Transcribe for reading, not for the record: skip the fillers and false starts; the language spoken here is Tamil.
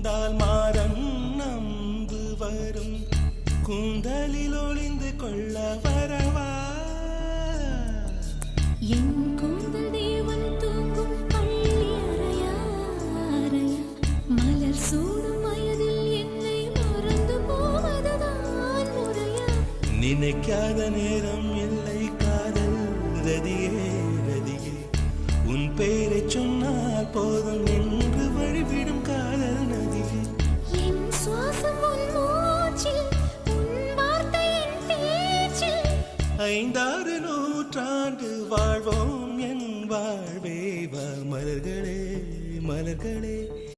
கொண்டால் மாறன் நம்பு வரும் கூந்தலில் ஒளிந்து கொள்ள வரவா என் கூந்தல் தேவன் தூங்கும் பள்ளி அறையா அறையா மலர் சூடும் வயதில் என்னை மறந்து போவதுதான் முறையா நினைக்காத நேரம் இல்லை காதல் ரதியே ரதியே உன் பேரை சொன்னால் போதும் என்று வழிவிடும் காதல் நதியே என் சுவாசம் உன் மூச்சில் உன் வார்த்தை என் பேச்சில் 5-6 நூற்றாண்டு வாழ்வோம் என் வாழ்வே வா மலர்களே மலர்களே